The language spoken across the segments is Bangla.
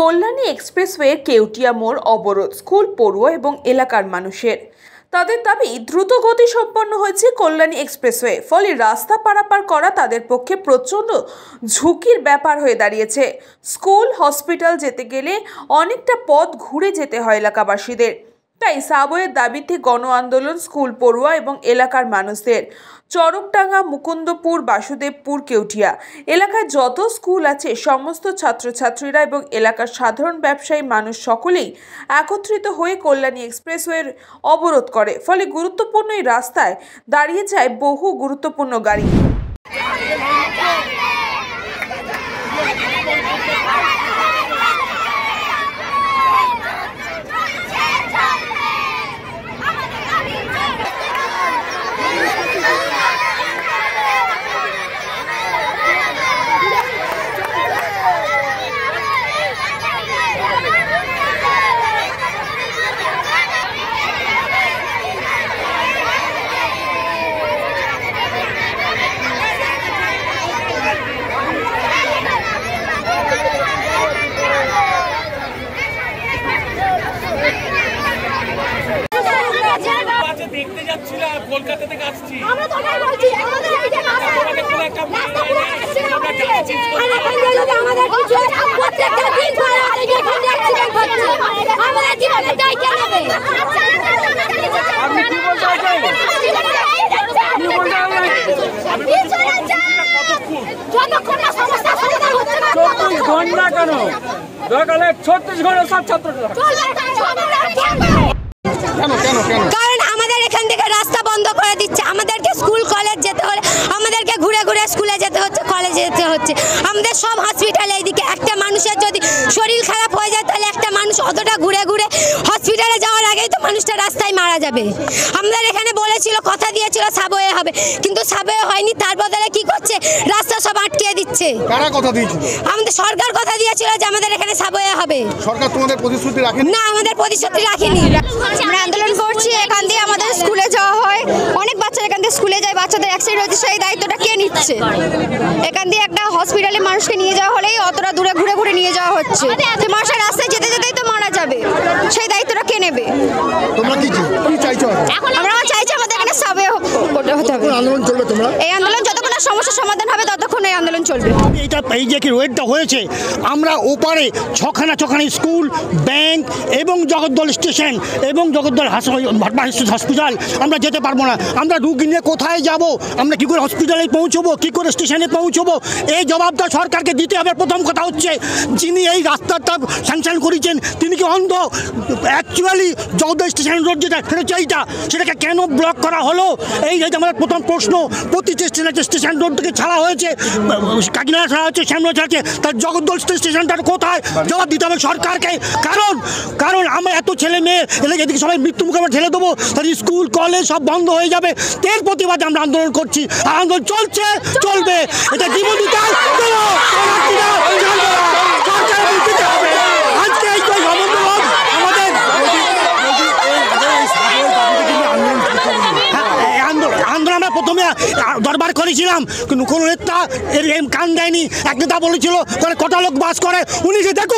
কল্যাণী এক্সপ্রেসওয়ে কেউটিয়া মোড় অবরোধ স্কুল পড়ুয়া এবং এলাকার মানুষের। তাদের দাবি দ্রুত গতি সম্পন্ন হয়েছে কল্যাণী এক্সপ্রেসওয়ে, ফলে রাস্তা পারাপার করা তাদের পক্ষে প্রচণ্ড ঝুঁকির ব্যাপার হয়ে দাঁড়িয়েছে। স্কুল হসপিটাল যেতে গেলে অনেকটা পথ ঘুরে যেতে হয় এলাকাবাসীদের। তাই সাবওয়ের দাবিতে গণ আন্দোলন স্কুল পড়ুয়া এবং এলাকার মানুষদের। চরকডাঙ্গা, মুকুন্দপুর, বাসুদেবপুর, কেউটিয়া এলাকায় যত স্কুল আছে সমস্ত ছাত্রছাত্রীরা এবং এলাকার সাধারণ ব্যবসায়ী মানুষ সকলেই একত্রিত হয়ে কল্যাণী এক্সপ্রেসওয়ের অবরোধ করে। ফলে গুরুত্বপূর্ণ এই রাস্তায় দাঁড়িয়ে যায় বহু গুরুত্বপূর্ণ গাড়ি। দেখতে যাচ্ছিলাম, কলকাতা থেকে আসছি। আমরা তো ওটাই বলছি, আমাদের এই যে রাস্তা আমাদের কিছু প্রত্যেকটা দিন ধরে এখানে অ্যাক্সিডেন্ট হচ্ছে। আমাদের জীবনে দায় কে নেবে? আপনি কি বলতে চাইছেন? যতক্ষণ না সমস্যা সমাধান হচ্ছে না 24 ঘন্টা কেন দরকার 36 ঘন্টা সব ছাত্ররা কারণ আমাদের এখান থেকে রাস্তা বন্ধ করে দিচ্ছে। আমাদেরকে স্কুল কলেজ যেতে হলে আমাদেরকে ঘুরে ঘুরে স্কুলে যেতে হচ্ছে, কলেজে যেতে হচ্ছে। আমাদের সব হসপিটালে এইদিকে একটা মানুষের যদি শরীর খারাপ হয়ে যায় তাহলে একটা মানুষ অতটা ঘুরে ঘুরে হসপিটালে যাওয়ার আগেই তো মানুষটা রাস্তায় মারা যাবে। আমাদের এখানে বলেছিল, কথা দিয়েছিল সাবওয়ে হবে, কিন্তু সাবওয়ে হয়নি। তার বদলে কি করছে, রাস্তা সব আটকে দিচ্ছে। কারা কথা দিয়েছিল? আমাদের সরকার কথা দিয়েছিল যে আমাদের এখানে সাবওয়ে হবে। সরকার তোমাদের প্রতিশ্রুতি রাখেনি? না, আমাদের প্রতিশ্রুতি রাখেনি। আমরা আন্দোলন করছি, এখান দিয়ে আমাদের স্কুলে যাওয়া হয়, অনেক বাচ্চা এখান থেকে স্কুলে যায়, বাচ্চাদের অ্যাক্সিডেন্ট হচ্ছে, সেই দায়িত্বটা কে নিচ্ছে? এখান দিয়ে একটা হসপিটালে মানুষকে নিয়ে যাওয়া হলেই অতটা দূরে ঘুরে ঘুরে নিয়ে যাওয়া হচ্ছে। মানুষের রাস্তায় যেতে যেতেই তো মারা যাবে, সেই দায়িত্বটা কে নেবে? তোমরা কি চাইছো? আমরা চাইছি আমাদের এখানে সাবওয়ে হতে হবে। আন্দোলন চলবে তোমরা? এই আন্দোলন যতক্ষণ না সমস্যার সমাধান হবে ততক্ষণ এই আন্দোলন চলবে। এই যে কি রোডটা হয়েছে, আমরা ওপারে ছখানা স্কুল, ব্যাংক এবং জগদ্দল স্টেশন এবং জগদ্দল হসপিটাল আমরা যেতে পারবো না। আমরা রুগী নিয়ে কোথায় যাব? আমরা কি করে হসপিটালে পৌঁছবো, কি করে স্টেশনে পৌঁছবো? এই জবাবটা সরকারকে দিতে হবে। প্রথম কথা হচ্ছে, যিনি এই রাস্তাটা স্যাংশন করেছেন তিনি কি অন্ধ? অ্যাকচুয়ালি জগদ্দল স্টেশন রোড যেটা সেটা সেটাকে কেন ব্লক করা হলো? এই আমাদের প্রথম প্রশ্ন। প্রতি স্টেশন রোড থেকে ছাড়া হয়েছে, কাকিনাড়া ছাড়া হচ্ছে, শ্যামলা ছাড়া হচ্ছে, তার জগদ্দল স্টেশনটার কোথায়? জবাব দিতে হবে সরকারকে। কারণ আমরা এত ছেলে মেয়ে এদিকে সবাই মৃত্যু মুখে আমরা ঠেলে দেবো, তাহলে স্কুল কলেজ সব বন্ধ হয়ে যাবে। এর প্রতিবাদে আমরা আন্দোলন করছি, আর আন্দোলন চলবে। এটা জীবন দিতে হবে। আজকে এই আন্দোলন আমরা প্রথমে দরবার করেছিলাম, কিন্তু কোনো নেতা কান দেয়নি। এক নেতা বলেছিল কটা লোক বাস করে, উনি যে দেখো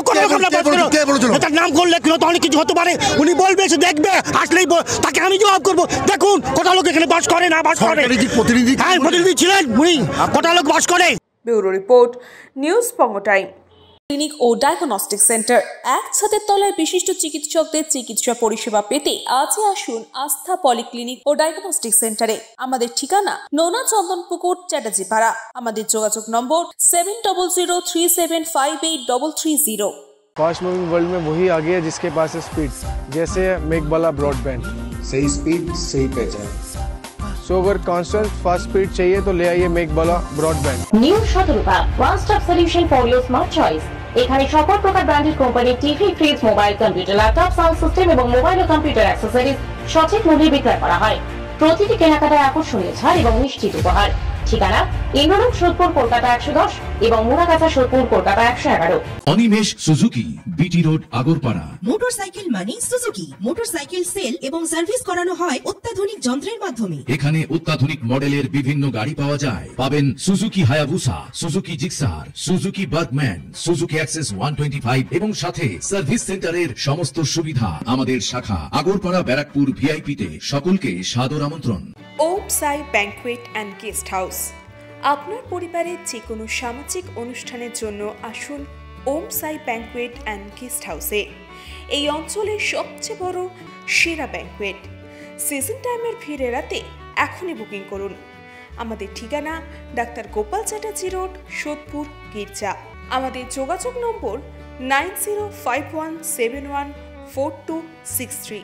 তার নাম করলে তো অনেক কিছু হতে পারে। উনি বলবে, সে দেখবে, আসলেই তাকে আমি জবাব করবো, দেখুন কটা লোক এখানে বাস করে না বাস করে। হ্যাঁ, প্রতিনিধি ছিলেন উনি, কটা লোক বাস করে। ব্যুরো রিপোর্ট, নিউজ পঙ্গো টাইম। ক্লিনিক ও ডায়াগনস্টিক সেন্টার, এক ছাদের তলায় বিশিষ্ট চিকিৎসকদের চিকিৎসা পরিষেবা পেতে আজই আসুন আস্থা পলিক্লিনিক ও ডায়াগনস্টিক সেন্টারে। আমাদের ঠিকানা নোনা চন্দনপুকুর, চ্যাটার্জিপাড়া। আমাদের যোগাযোগ নম্বর 7003758330। फास्ट मूविंग वर्ल्ड में वही आगे है जिसके पास है स्पीड, जैसे मेघबाला ब्रॉडबैंड। सही स्पीड, सही पहचान। सो अगर कांस्टेंट फास्ट स्पीड चाहिए तो ले आइए Meghbala broadband. New Shatarupa one stop solution for your smart choice. এখানে সকল প্রকার ব্র্যান্ডেড কোম্পানির TV, fridge, mobile, computer, laptop, sound system এবং মোবাইল ও কম্পিউটার অ্যাক্সেসরিজ সঠিক মূল্যে বিক্রয় করা হয়। প্রতিটি কেনাকাটায় আকর্ষণীয় ছাড় এবং নিশ্চিত উপহার। ঠিকানা ইন্দ্রলোক সোদপুর কলকাতা 110 এবং Muragachha Sodepur Kolkata 111। Animesh Suzuki, BT road, Agarpara. Motorcycle মানে সুজুকি। মোটরসাইকেল সেল এবং সার্ভিস করানো হয় অত্যাধুনিক যন্ত্রের মাধ্যমে। এখানে অত্যাধুনিক মডেলের বিভিন্ন গাড়ি পাওয়া যায়। পাবেন Suzuki Hayabusa, Suzuki Gixxer, Suzuki Bergman, Suzuki access 125 এবং সাথে সার্ভিস সেন্টারের সমস্ত সুবিধা। আমাদের শাখা আগরপাড়া ব্যারাকপুর ভিআইপিতে। সকলকে সাদর আমন্ত্রণ। ওম সাই ব্যাংকুয়েট অ্যান্ড গেস্ট হাউস। আপনার পরিবারের যে কোনো সামাজিক অনুষ্ঠানের জন্য আসুন ওম সাই ব্যাংকুয়েট অ্যান্ড গেস্ট হাউসে। এই অঞ্চলের সবচেয়ে বড় সেরা ব্যাংকুয়েট। সিজন টাইমের ভিড় এড়াতে এখনই বুকিং করুন। আমাদের ঠিকানা ডাক্তার গোপাল চ্যাটার্জি রোড, সোদপুর, গির্জা। আমাদের যোগাযোগ নম্বর 9051714263।